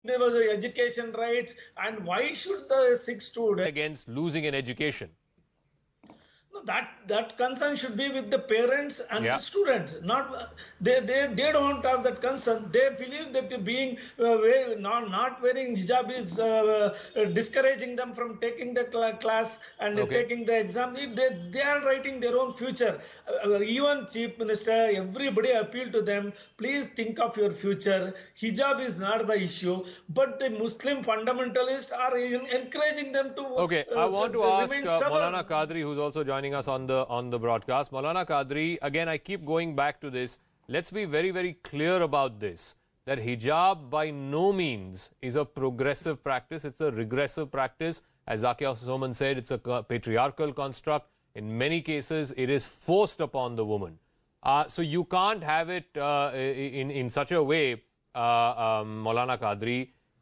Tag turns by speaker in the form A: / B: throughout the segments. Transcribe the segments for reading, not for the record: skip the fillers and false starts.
A: there was education rights, and why should the sick student
B: against losing an education?
A: No, that concern should be with the parents and
B: Yeah.
A: the students. Not they don't have that concern. They believe that being not wearing hijab is discouraging them from taking the class and
B: Okay.
A: taking the exam. They are writing their own future. Even Chief Minister, everybody appeal to them. Please think of your future. Hijab is not the issue, but the Muslim fundamentalists are encouraging them to.
B: Okay, I want to ask
A: remain stubborn.
B: Maulana Qadri, who's also joining us on the broadcast. Maulana Qadri, again, I keep going back to this. Let's be very, very clear about this, that hijab by no means is a progressive practice. It's a regressive practice. As Zakia Soman said, it's a patriarchal construct. In many cases, it is forced upon the woman. So you can't have it in such a way, Maulana Qadri,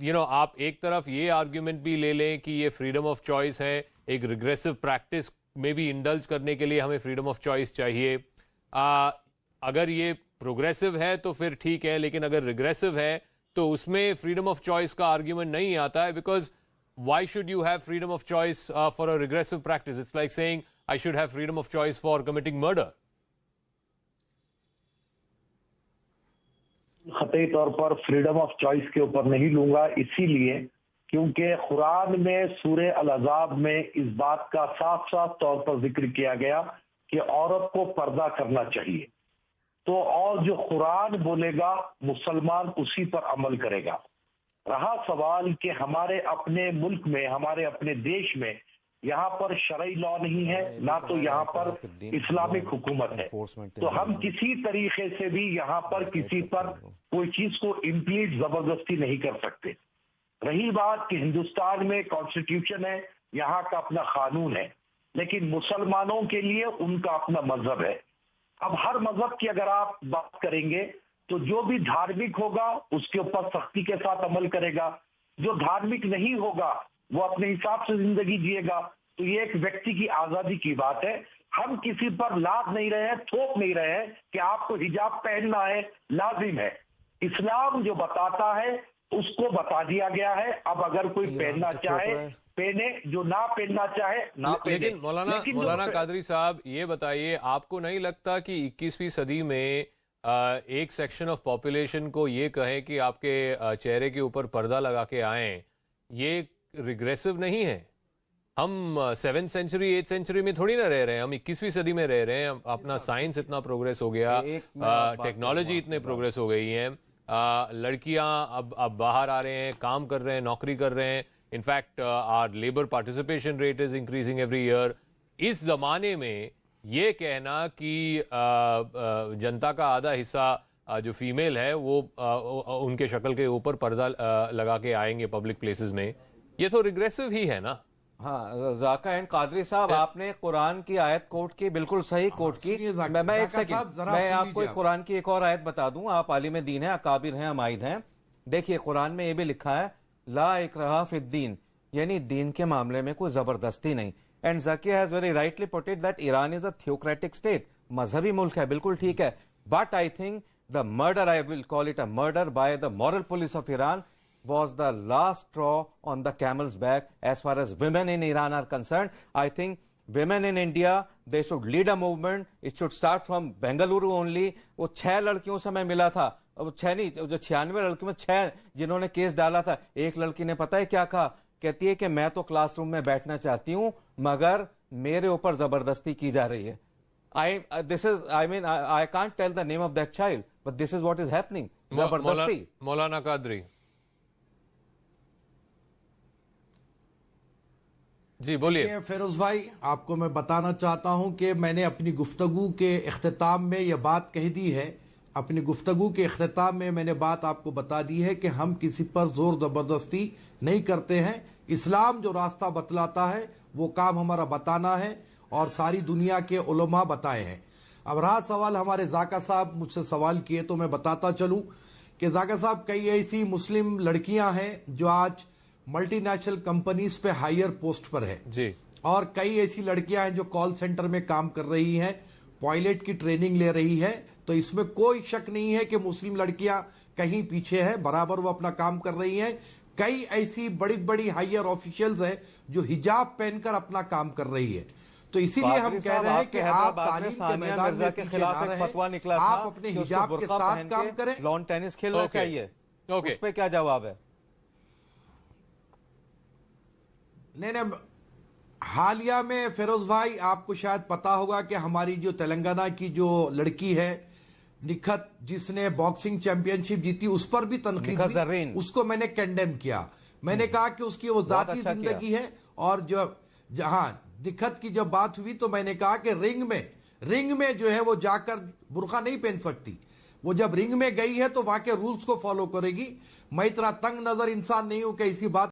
B: آپ ایک طرف یہ argument بھی لے لیں کہ یہ freedom of choice ہے, ایک ریگریسو پریکٹس میں بھی انڈلج کرنے کے لیے ہمیں فریڈم آف چوائس چاہیے. اگر یہ پروگریسو ہے تو پھر ٹھیک ہے, لیکن اگر ریگریسو ہے تو اس میں فریڈم آف چوائس کا آرگیومنٹ نہیں آتا ہے, because why should you have freedom of choice for a regressive practice? It's like seeing I should have freedom of choice for committing murder.
C: قطعی طور پر فریڈم آف چوائس کے اوپر نہیں لوں گا, اسی لیے کیونکہ قرآن میں سورہ الاحزاب میں اس بات کا صاف صاف طور پر ذکر کیا گیا کہ عورت کو پردہ کرنا چاہیے. تو اور جو قرآن بولے گا مسلمان اسی پر عمل کرے گا. رہا سوال کہ ہمارے اپنے ملک میں, ہمارے اپنے دیش میں یہاں پر شرعی لا نہیں ہے, نہ تو یہاں پر اسلامک حکومت ہے, تو ہم کسی طریقے سے بھی یہاں پر کسی پر کوئی چیز کو امپلیٹ زبردستی نہیں کر سکتے. رہی بات کہ ہندوستان میں کانسٹیٹیوشن ہے, یہاں کا اپنا قانون ہے, لیکن مسلمانوں کے لیے ان کا اپنا مذہب ہے. اب ہر مذہب کی اگر آپ بات کریں گے تو جو بھی دھارمک ہوگا اس کے اوپر سختی کے ساتھ عمل کرے گا, جو دھارمک نہیں ہوگا وہ اپنے حساب سے زندگی جیے گا. تو یہ ایک ویکتی کی آزادی کی بات ہے. ہم کسی پر لاد نہیں رہے ہیں, تھوپ نہیں رہے ہیں کہ آپ کو حجاب پہننا ہے, لازم ہے. اسلام جو بتاتا ہے اس کو بتا دیا گیا ہے. اب اگر کوئی پہننا چاہے پہنے, جو نہ پہننا چاہے نہ پہنے.
B: لیکن مولانا قادری صاحب یہ بتائیے, آپ کو نہیں لگتا کہ 21ویں صدی میں ایک سیکشن آف پاپولیشن کو یہ کہے کہ آپ کے چہرے کے اوپر پردہ لگا کے آئیں, یہ ریگریسو نہیں ہے؟ ہم 7th سینچری 8th سینچری میں تھوڑی نہ رہ رہے ہیں, ہم 21ویں صدی میں رہ رہے ہیں. اپنا سائنس اتنا پروگریس ہو گیا, ٹیکنالوجی اتنے پروگریس ہو گئی ہیں, لڑکیاں اب باہر آ رہے ہیں, کام کر رہے ہیں, نوکری کر رہے ہیں. In fact are labour participation rate is increasing every year. اس زمانے میں یہ کہنا کہ جنتا کا آدھا حصہ جو فیمیل ہے وہ ان کے شکل کے اوپر پردہ لگا کے آئیں گے پبلک پلیسز میں, یہ تو ریگریسو ہی ہے نا.
D: ہاں ذاکر اینڈ قادری صاحب, آپ نے قرآن کی آیت کوٹ کی, بالکل صحیح کوٹ کی. میں ایک سیکنڈ, میں آپ کو قرآن کی ایک اور آیت بتا دوں. آپ عالم دین ہیں, اکابر ہیں, عمائد ہیں. دیکھیے قرآن میں یہ بھی لکھا ہے لا اکراہ فی الدین, یعنی دین کے معاملے میں کوئی زبردستی نہیں. And Zakia has very rightly put it that Iran is a theocratic state. مذہبی ملک ہے, بالکل ٹھیک ہے. But I think the murder, I will call it a murder by the moral police of Iran, was the last straw on the camel's back as far as women in Iran are concerned. I think women in India, they should lead a movement. It should start from Bengaluru only. وہ 6 لڑکیوں سے میں ملا تھا, 6 نہیں, جو 96 لڑکیوں میں 6 جنہوں نے کیس ڈالا تھا. ایک لڑکی نے پتہ ہے کیا کہا, کہتی ہے کہ میں تو کلاس روم میں بیٹھنا چاہتی ہوں مگر میرے اوپر زبردستی کی جا رہی ہے. I can't tell the name of that child, but this is what is happening. زبردستی.
B: مولانا قادری جی بولیے.
E: فیروز بھائی, آپ کو میں بتانا چاہتا ہوں کہ میں نے اپنی گفتگو کے اختتام میں یہ بات کہہ دی ہے. اپنی گفتگو کے اختتام میں نے بات آپ کو بتا دی ہے کہ ہم کسی پر زور زبردستی نہیں کرتے ہیں. اسلام جو راستہ بتلاتا ہے وہ کام ہمارا بتانا ہے, اور ساری دنیا کے علماء بتائے ہیں. اب رہا سوال, ہمارے ذاکر صاحب مجھ سے سوال کیے تو میں بتاتا چلوں کہ ذاکر صاحب کئی ایسی مسلم لڑکیاں ہیں جو آج ملٹی نیشنل کمپنیز پہ ہائر پوسٹ پر ہے
B: جی,
E: اور کئی ایسی لڑکیاں ہیں جو کال سینٹر میں کام کر رہی ہیں, پائلٹ کی ٹریننگ لے رہی ہے, تو اس میں کوئی شک نہیں ہے کہ مسلم لڑکیاں کہیں پیچھے ہیں، برابر وہ اپنا کام کر رہی ہیں. کئی ایسی بڑی بڑی ہائر آفیشلز ہیں جو حجاب پہن کر اپنا کام کر رہی ہے. تو اسی لیے ہم کہہ رہے ہیں کہ آپ تعلیم کے میدان میں پیچھے نہ رہیں، آپ اپنے حجاب کے ساتھ کام کریں.
D: لان ٹینس کھیلنا چاہیے، اس پہ کیا جواب ہے؟
E: نہیں، حالیہ میں فیروز بھائی آپ کو شاید پتا ہوگا کہ ہماری جو تلنگانہ کی جو لڑکی ہے نکھت، جس نے باکسنگ چیمپئن شپ جیتی، اس پر بھی تنقید ہوئی. اس کو میں نے کنڈیم کیا. میں نے کہا کہ اس کی وہ ذاتی زندگی ہے، اور جو جہاں نکھت کی جب بات ہوئی تو میں نے کہا کہ رنگ میں جو ہے وہ جا کر برقع نہیں پہن سکتی. وہ جب رنگ میں گئی ہے تو وہاں کے رولز کو فالو کرے گی. میں اتنا تنگ نظر انسان نہیں ہوں کہ اسی بات